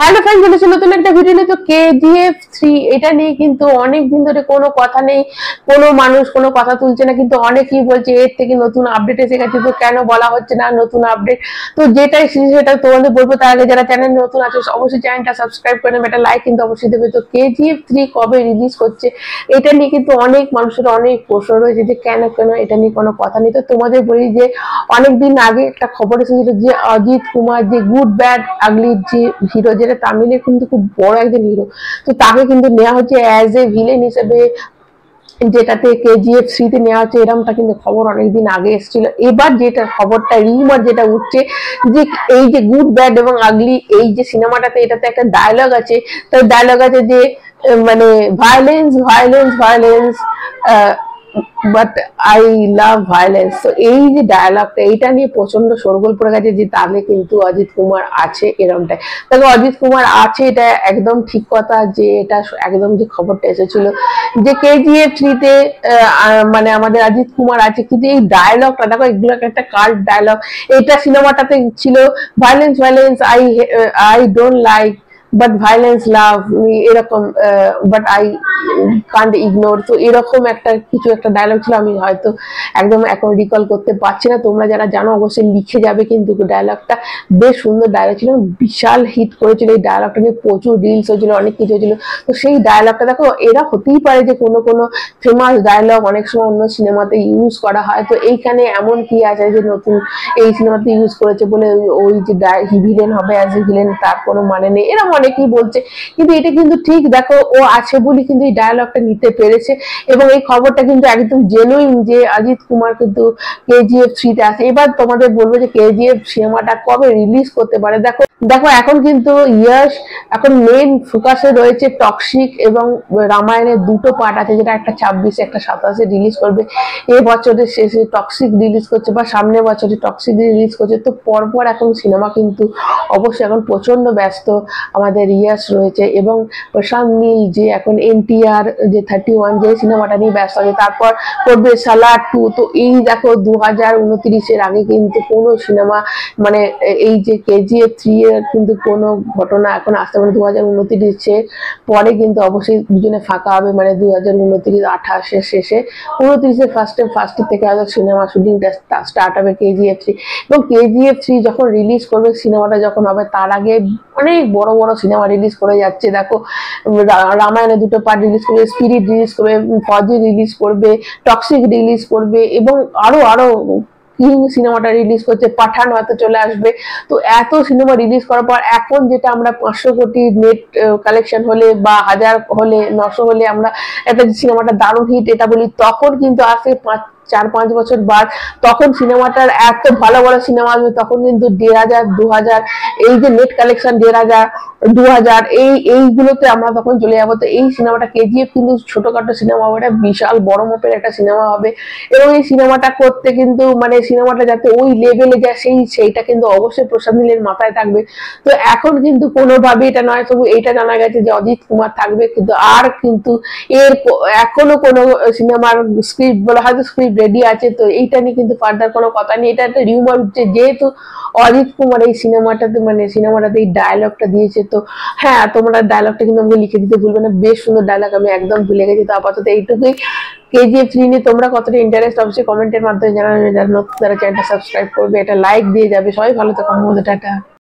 Hello friends, চলেছি নতুন একটা ভিডিও নিয়ে। তো KGF 3 এটা নিয়ে কিন্তু অনেক দিন ধরে কোনো কথা নেই, কোনো মানুষ কোনো কথা তুলছে না, কিন্তু অনেকেই বলছে এর থেকে নতুন আপডেট এসে গেছে, তো কেন বলা হচ্ছে না নতুন আপডেট। তো যেটাই সেটা তোমাদের বলবো, তার আগে যারা চ্যানেল নতুন আছে অবশ্যই চ্যানেলটা সাবস্ক্রাইব করে নেবে, একটা লাইক কিন্তু অবশ্যই দেবে। তো KGF 3 কবে রিলিজ করছে এটা নিয়ে কিন্তু অনেক মানুষের অনেক প্রশ্ন রয়েছে যে কেন কেন এটা নিয়ে কোনো কথা নেই। তো তোমাদের বলি যে অনেকদিন আগে একটা খবর এসেছিল যে অজিত কুমার, যে গুড ব্যাড আগলির যে হিরো, যেটা তামিলের কিন্তু খুব বড় একজন হিরো, তো তাকে কিন্তু নেওয়া হচ্ছে অ্যাজ এ ভিলেন হিসেবে, যেটাতে KGF 3 তে নেওয়া হচ্ছে, এরকমটা কিন্তু খবর অনেকদিন আগে এসেছিল। এবার যেটা খবরটা রিউমার যেটা উঠছে যে এই যে গুড ব্যাড এবং আগলি এই যে সিনেমাটাতে, এটাতে একটা ডায়লগ আছে, তার ডায়লগ আছে যে মানে violence violence violence but I love violence. তো এই যে ডায়ালগটা, এইটা নিয়ে প্রচন্ড শোরগোল পড়ে গেছে যে তাহলে কিন্তু অজিত কুমার আছে এরকমটাই। তবে অজিত কুমার আছে এটা একদম ঠিক কথা, যে এটা একদম যে খবরটা এসেছিল যে KGF 3 তে মানে আমাদের অজিত কুমার আছে, কিন্তু এই ডায়ালগটা দেখো, এগুলো একটা কাল্ট ডায়ালগ। এটা সিনেমাটাতে ছিল violence violence I don't like but violence love, এরকম বাট আই কান্ট ইগনোর। তো এরকম একটা কিছু একটা ডায়লগ ছিল, আমি হয়তো একদম এখন রিকল করতে পারছি না, তোমরা যারা জানো অবশ্যই লিখে যাবে। কিন্তু ডায়লগটা বেশ সুন্দর ডায়লগ ছিল, বিশাল হিট করেছিল এই ডায়লগটা নিয়ে, প্রচুর রিলস হয়েছিল, অনেক কিছু হয়েছিল। তো সেই ডায়লগটা দেখো, এরা হতেই পারে যে কোনো কোনো ফেমাস ডায়লগ অনেক সময় অন্য সিনেমাতে ইউজ করা হয়, তো এইখানে এমন কি আছে যে নতুন এই সিনেমাতে ইউজ করেছে বলে ওই যে ভিলেন হবে অ্যাজ এ ভিলেন, তার কোনো মানে নেই, এরকম অনেকেই বলছে। কিন্তু এটা কিন্তু ঠিক, দেখো ও আছে বলে কিন্তু এই ডায়লগটা নিতে পেরেছে, এবং এই খবরটা কিন্তু একদম জেনুইন যে অজিত কুমার কিন্তু KGF 3 তে আছে। এবার তোমাদের বলবো যে KGF সিনেমাটা কবে রিলিজ করতে পারে। দেখো দেখো এখন কিন্তু ইয়াশ এখন মেন ফোকাসে রয়েছে টক্সিক এবং রামায়ণের দুটো পার্ট আছে, যেটা একটা 26 একটা 27 রিলিজ করবে। এই বছরের শেষে টক্সিক রিলিজ করছে, বা সামনের বছরে টক্সিক রিলিজ করছে। তো পরপর এখন সিনেমা কিন্তু অবশ্যই এখন প্রচন্ড ব্যস্ত আমাদের ইয়াশ রয়েছে, এবং প্রশান্ত নীল যে এখন NTR যে 31 যে সিনেমাটা নিয়ে ব্যস্ত আছে, তারপর করবে সালার 2। তো এই দেখো 2029-এর আগে কিন্তু কোনো সিনেমা মানে এই যে KGF 3 এর কিন্তু কোনো ঘটনা এখন আসতে পারে। 2029-এর পরে কিন্তু অবশ্যই দুজনে ফাঁকা হবে, মানে 2029-28-এর শেষে, 29-এর ফার্স্টের থেকে হয়তো সিনেমা শুটিংটা স্টার্ট হবে KGF 3। এবং KGF 3 যখন রিলিজ করবে, সিনেমাটা যখন হবে, তার আগে অনেক বড় বড় সিনেমা রিলিজ করে যাচ্ছে। দেখো রামায়ণের দুটো পার্ট রিলিজ করবে, স্পিরিট রিলিজ করবে, ফজি রিলিজ করবে, টক্সিক রিলিজ করবে, এবং আরো আরো কিং সিনেমাটা রিলিজ করছে, পাঠান হয়তো চলে আসবে। তো এত সিনেমা রিলিজ করার পর এখন যেটা আমরা 500 কোটি নেট কালেকশন হলে বা 1000 হলে 900 হলে আমরা একটা সিনেমাটা দারুণ হিট এটা বলি, তখন কিন্তু আসে 4-5 বছর বার, তখন সিনেমাটার এত ভালো ভালো সিনেমা আসবে, তখন কিন্তু 1500 2000 এই যে নেট কালেকশন 1500 2000 এইগুলোতে আমরা তখন চলে যাবো। তো এই সিনেমাটা KGF কিন্তু ছোটখাটো সিনেমা হবে, এটা বিশাল বড় মাপের একটা সিনেমা হবে, এবং এই সিনেমাটা করতে কিন্তু মানে সিনেমাটা যাতে ওই লেভেলে যায় সেইটা কিন্তু অবশ্যই প্রশান্ত নীলের মাথায় থাকবে। তো এখন কিন্তু কোনোভাবে এটা নয়, তবু এইটা জানা গেছে যে অজিত কুমার থাকবে, কিন্তু আর কিন্তু এর এখনো কোনো সিনেমার স্ক্রিপ্ট বলা হয়তো স্ক্রিপ্ট রেডি আছে, তো এইটা নিয়ে কিন্তু ফার্দার কোনো কথা নেই। এটা একটা রিউমার উঠছে, যেহেতু অজিত কুমার এই সিনেমাটাতে এই ডায়লগটা দিয়েছে। তো হ্যাঁ, তোমরা ডায়লগটা কিন্তু আমাকে লিখে দিতে ভুলবে না, বেশ সুন্দর ডায়লগ, আমি একদম ভুলে গেছি। তো আপাতত এইটুকুই। KGF 3 নিয়ে তোমরা কতটা ইন্টারেস্ট অবশ্যই কমেন্টের মাধ্যমে জানাবে, যারা চ্যানেলটা সাবস্ক্রাইব করবে, এটা লাইক দিয়ে যাবে। সবাই ভালো থাকো, টাটা।